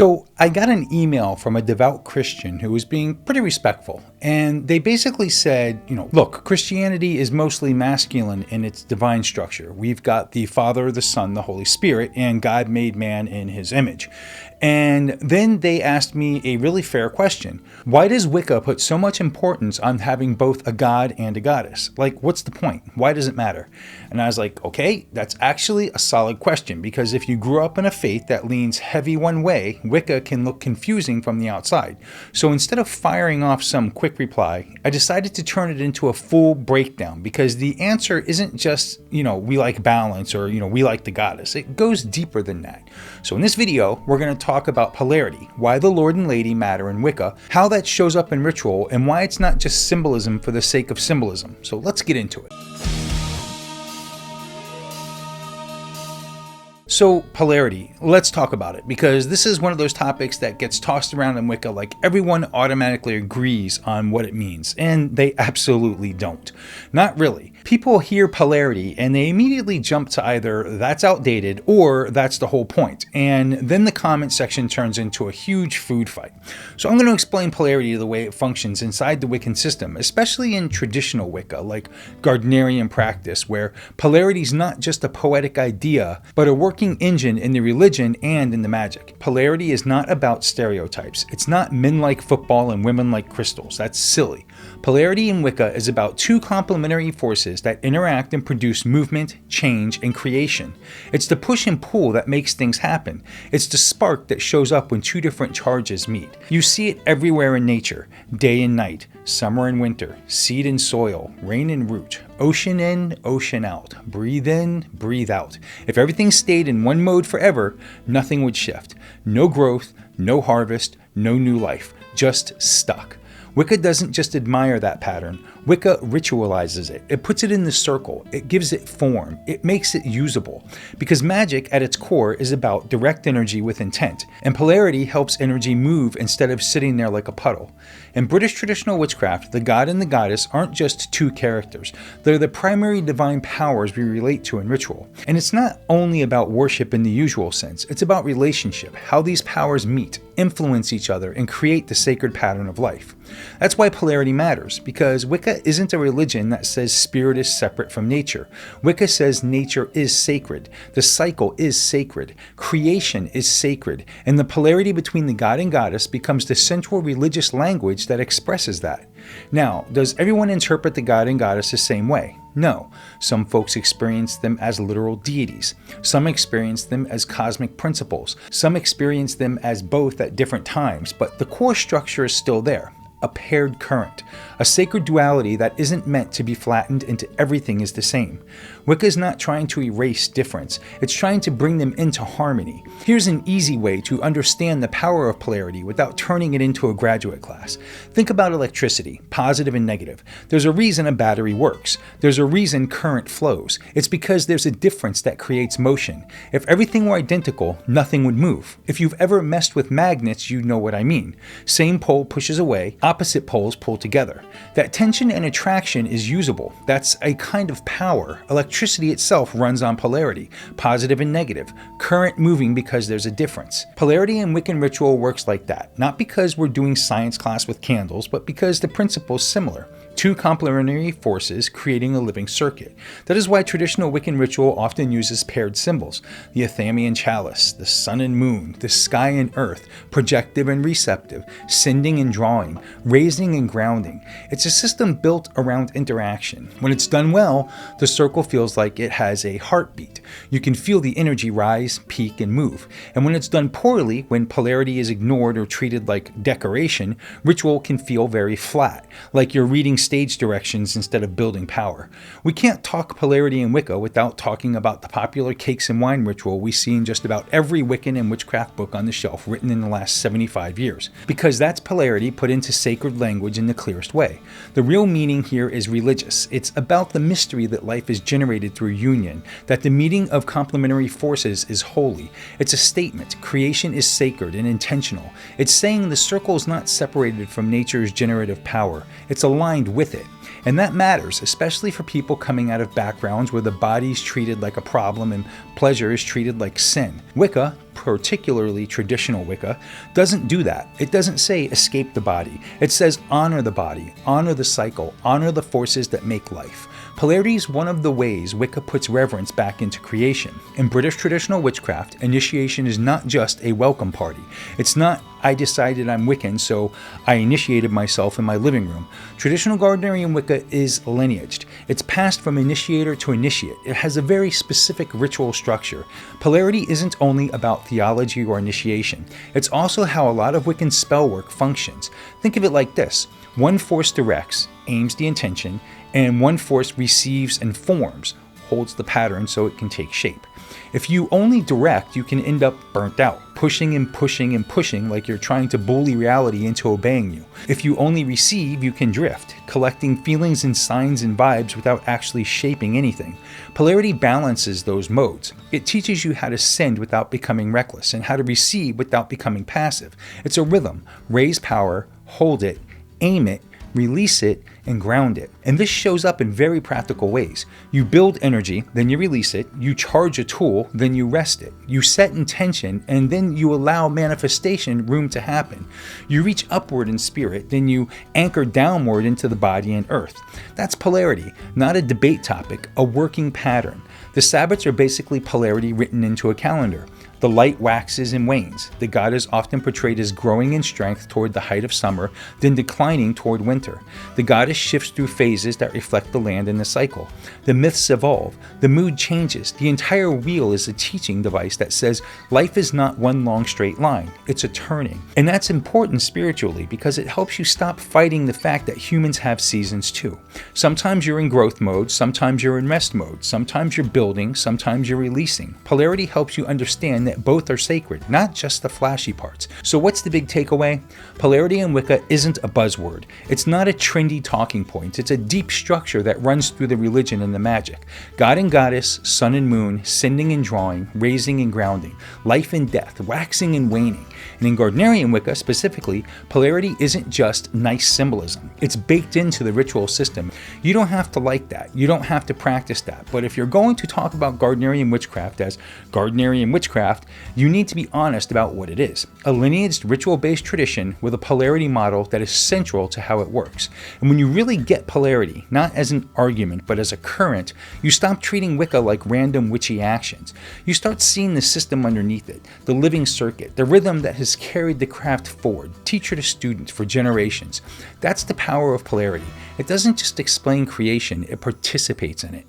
So I got an email from a devout Christian who was being pretty respectful, and they basically said, look, Christianity is mostly masculine in its divine structure. We've got the Father, the Son, the Holy Spirit, and God made man in his image. And then they asked me a really fair question. Why does Wicca put so much importance on having both a god and a goddess? Like, what's the point? Why does it matter? And I was like, okay, that's actually a solid question, because if you grew up in a faith that leans heavy one way, Wicca can look confusing from the outside. So instead of firing off some quick reply, I decided to turn it into a full breakdown, because the answer isn't just, we like balance or, we like the goddess. It goes deeper than that. So in this video, we're going to talk about polarity, why the Lord and Lady matter in Wicca, how that shows up in ritual, and why it's not just symbolism for the sake of symbolism. So let's get into it. So polarity, let's talk about it, because this is one of those topics that gets tossed around in Wicca like everyone automatically agrees on what it means, and they absolutely don't. Not really. People hear polarity and they immediately jump to either that's outdated or that's the whole point, and then the comment section turns into a huge food fight. So I'm going to explain polarity the way it functions inside the Wiccan system, especially in traditional Wicca, like Gardnerian practice, where polarity is not just a poetic idea, but a working engine in the religion and in the magic. Polarity is not about stereotypes. It's not men like football and women like crystals. That's silly. Polarity in Wicca is about two complementary forces that interact and produce movement, change, and creation. It's the push and pull that makes things happen. It's the spark that shows up when two different charges meet. You see it everywhere in nature, day and night, summer and winter, seed and soil, rain and root, ocean in, ocean out, breathe in, breathe out. If everything stayed in one mode forever, nothing would shift. No growth, no harvest, no new life, just stuck. Wicca doesn't just admire that pattern. Wicca ritualizes it. It puts it in the circle. It gives it form. It makes it usable. Because magic at its core is about direct energy with intent, and polarity helps energy move instead of sitting there like a puddle. In British traditional witchcraft, the god and the goddess aren't just two characters. They're the primary divine powers we relate to in ritual. And it's not only about worship in the usual sense. It's about relationship, how these powers meet, influence each other, and create the sacred pattern of life. That's why polarity matters, because Wicca isn't a religion that says spirit is separate from nature. Wicca says nature is sacred, the cycle is sacred, creation is sacred, and the polarity between the god and goddess becomes the central religious language that expresses that. Now, does everyone interpret the god and goddess the same way? No. Some folks experience them as literal deities. Some experience them as cosmic principles. Some experience them as both at different times, but the core structure is still there. A paired current, a sacred duality that isn't meant to be flattened into everything is the same. Wicca is not trying to erase difference, it's trying to bring them into harmony. Here's an easy way to understand the power of polarity without turning it into a graduate class. Think about electricity, positive and negative. There's a reason a battery works. There's a reason current flows. It's because there's a difference that creates motion. If everything were identical, nothing would move. If you've ever messed with magnets, you know what I mean. Same pole pushes away, opposite poles pull together. That tension and attraction is usable. That's a kind of power. Electricity itself runs on polarity, positive and negative, current moving because there's a difference. Polarity in Wiccan ritual works like that, not because we're doing science class with candles, but because the principle is similar. Two complementary forces creating a living circuit. That is why traditional Wiccan ritual often uses paired symbols. The Athamian chalice, the sun and moon, the sky and earth, projective and receptive, sending and drawing, raising and grounding. It's a system built around interaction. When it's done well, the circle feels like it has a heartbeat. You can feel the energy rise, peak, and move. And when it's done poorly, when polarity is ignored or treated like decoration, ritual can feel very flat, like you're reading stage directions instead of building power. We can't talk polarity in Wicca without talking about the popular cakes and wine ritual we see in just about every Wiccan and witchcraft book on the shelf written in the last 75 years. Because that's polarity put into sacred language in the clearest way. The real meaning here is religious. It's about the mystery that life is generated through union, that the meeting of complementary forces is holy. It's a statement. Creation is sacred and intentional. It's saying the circle is not separated from nature's generative power. It's aligned with it. And that matters, especially for people coming out of backgrounds where the body's treated like a problem and pleasure is treated like sin. Wicca, particularly traditional Wicca, doesn't do that. It doesn't say escape the body. It says honor the body, honor the cycle, honor the forces that make life. Polarity is one of the ways Wicca puts reverence back into creation. In British traditional witchcraft, initiation is not just a welcome party. It's not, I decided I'm Wiccan, so I initiated myself in my living room. Traditional Gardnerian Wicca is lineaged. It's passed from initiator to initiate. It has a very specific ritual structure. Polarity isn't only about theology or initiation. It's also how a lot of Wiccan spell work functions. Think of it like this. One force directs, aims the intention, and one force receives and forms, holds the pattern so it can take shape. If you only direct, you can end up burnt out, pushing and pushing and pushing like you're trying to bully reality into obeying you. If you only receive, you can drift, collecting feelings and signs and vibes without actually shaping anything. Polarity balances those modes. It teaches you how to send without becoming reckless and how to receive without becoming passive. It's a rhythm. Raise power, hold it, aim it, release it, and ground it. And this shows up in very practical ways. You build energy, then you release it. You charge a tool, then you rest it. You set intention, and then you allow manifestation room to happen. You reach upward in spirit, then you anchor downward into the body and earth. That's polarity, not a debate topic, a working pattern. The Sabbats are basically polarity written into a calendar. The light waxes and wanes. The god is often portrayed as growing in strength toward the height of summer, then declining toward winter. The goddess shifts through phases that reflect the land and the cycle. The myths evolve. The mood changes. The entire wheel is a teaching device that says life is not one long straight line. It's a turning. And that's important spiritually because it helps you stop fighting the fact that humans have seasons too. Sometimes you're in growth mode, sometimes you're in rest mode, sometimes you're building, sometimes you're releasing. Polarity helps you understand that both are sacred, not just the flashy parts. So what's the big takeaway? Polarity in Wicca isn't a buzzword. It's not a trendy talking point. It's a deep structure that runs through the religion and the magic. God and goddess, sun and moon, sending and drawing, raising and grounding, life and death, waxing and waning. And in Gardnerian Wicca specifically, polarity isn't just nice symbolism. It's baked into the ritual system. You don't have to like that. You don't have to practice that. But if you're going to talk about Gardnerian witchcraft as Gardnerian witchcraft, you need to be honest about what it is. A lineaged ritual-based tradition with a polarity model that is central to how it works. And when you really get polarity, not as an argument, but as a current, you stop treating Wicca like random witchy actions. You start seeing the system underneath it, the living circuit, the rhythm that has carried the craft forward, teacher to student for generations. That's the power of polarity. It doesn't just explain creation, it participates in it.